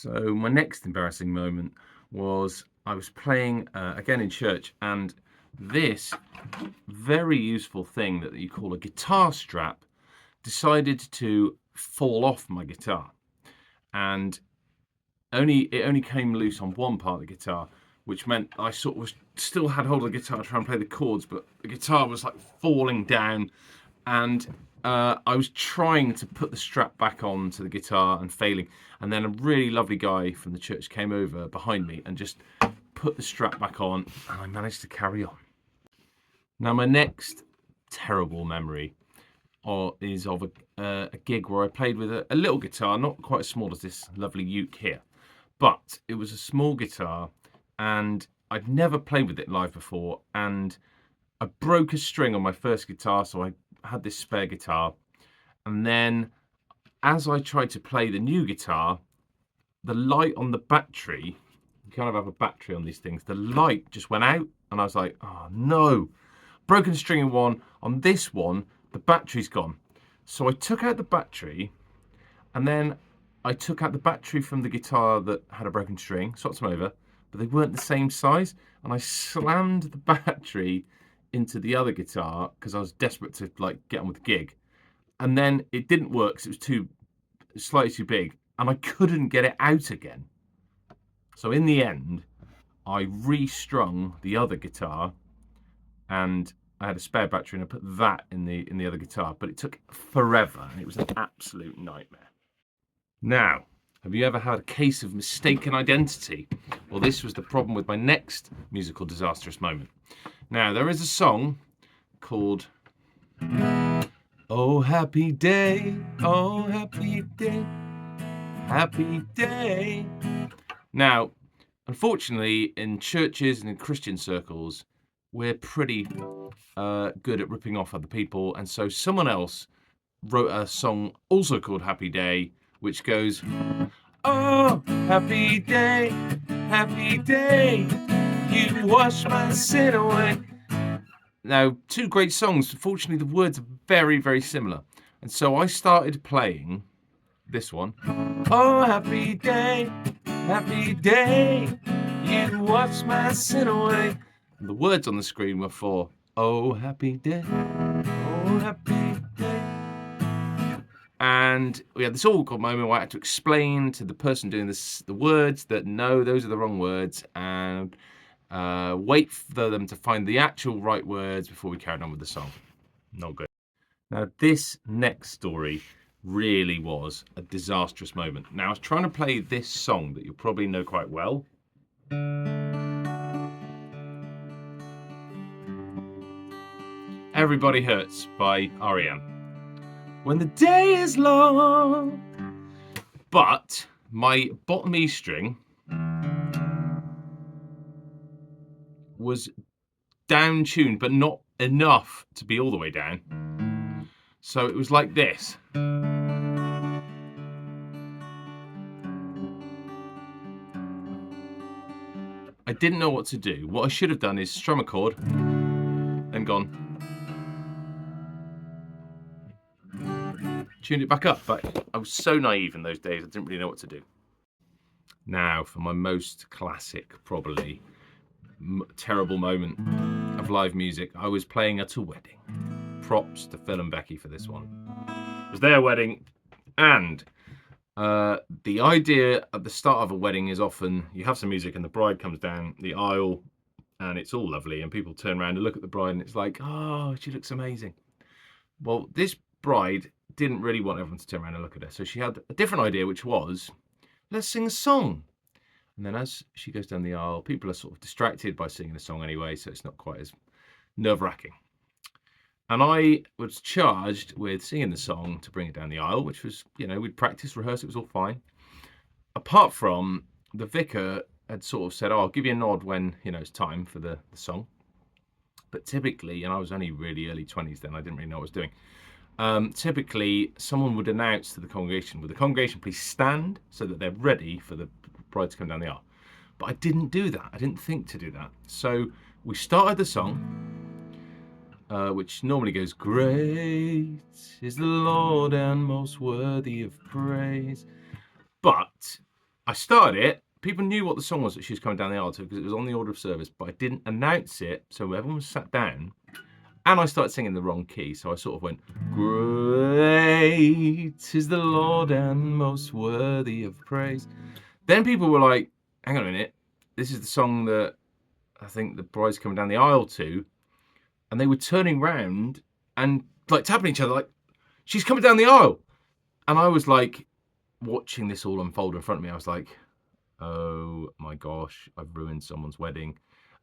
So my next embarrassing moment was I was playing again in church, and this very useful thing that you call a guitar strap decided to fall off my guitar, and it only came loose on one part of the guitar, which meant I sort of still had hold of the guitar trying to play the chords, but the guitar was like falling down, and I was trying to put the strap back onto the guitar and failing. And then a really lovely guy from the church came over behind me and just put the strap back on, and I managed to carry on. Now, my next terrible memory is of a gig where I played with a little guitar, not quite as small as this lovely uke here, but it was a small guitar, and I'd never played with it live before, and I broke a string on my first guitar, so I had this spare guitar, and then as I tried to play the new guitar, the light on the battery, you kind of have a battery on these things, the light just went out, and I was like, oh no, broken string in one, on this one, the battery's gone. So I took out the battery, and then I took out the battery from the guitar that had a broken string, swapped them over, but they weren't the same size, and I slammed the battery into the other guitar because I was desperate to get on with the gig. And then it didn't work because it was slightly too big, and I couldn't get it out again. So in the end, I restrung the other guitar, and I had a spare battery, and I put that in the other guitar. But it took forever, and it was an absolute nightmare. Now, have you ever had a case of mistaken identity? Well, this was the problem with my next musical disastrous moment. Now, there is a song called Oh Happy Day, Oh Happy Day, Happy Day. Now, unfortunately, in churches and in Christian circles, we're pretty good at ripping off other people, and so someone else wrote a song also called Happy Day, which goes, oh, happy day, you wash my sin away. Now, two great songs. Unfortunately, the words are very, very similar. And so I started playing this one. Oh, happy day, you wash my sin away. And the words on the screen were for, oh, happy day, oh, happy day. And we had this awkward moment where I had to explain to the person doing this the words that no, those are the wrong words, and wait for them to find the actual right words before we carried on with the song. Not good. Now, this next story really was a disastrous moment. Now, I was trying to play this song that you'll probably know quite well. Everybody Hurts by R.E.M. When the day is long. But my bottom E string was down tuned, but not enough to be all the way down. So it was like this. I didn't know what to do. What I should have done is strum a chord and gone, tuned it back up, but I was so naive in those days, I didn't really know what to do. Now, for my most classic, probably terrible moment of live music, I was playing at a wedding. Props to Phil and Becky for this one. It was their wedding, and the idea at the start of a wedding is often you have some music and the bride comes down the aisle and it's all lovely, and people turn around and look at the bride and it's like, oh, she looks amazing. Well, this bride didn't really want everyone to turn around and look at her, so she had a different idea, which was, let's sing a song. And then as she goes down the aisle, people are sort of distracted by singing a song anyway, so it's not quite as nerve-wracking. And I was charged with singing the song to bring it down the aisle, which was, we'd practice, rehearse, it was all fine. Apart from the vicar had sort of said, oh, I'll give you a nod when, it's time for the song. But typically, and I was only really early 20s then, I didn't really know what I was doing. Typically, someone would announce to the congregation, would the congregation please stand so that they're ready for the bride to come down the aisle? But I didn't do that. I didn't think to do that. So we started the song, which normally goes, great is the Lord and most worthy of praise. But I started it. People knew what the song was that she was coming down the aisle to because it was on the order of service, but I didn't announce it, so everyone was sat down. And I started singing the wrong key, so I sort of went, great is the Lord and most worthy of praise. Then people were like, hang on a minute, this is the song that I think the bride's coming down the aisle to. And they were turning round and like tapping each other like, she's coming down the aisle. And I was like, watching this all unfold in front of me, I was like, oh my gosh, I've ruined someone's wedding.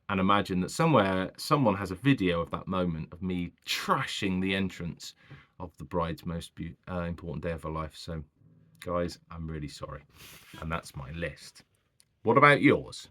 And imagine that somewhere someone has a video of that moment of me trashing the entrance of the bride's most important day of her life. So guys, I'm really sorry. And that's my list. What about yours?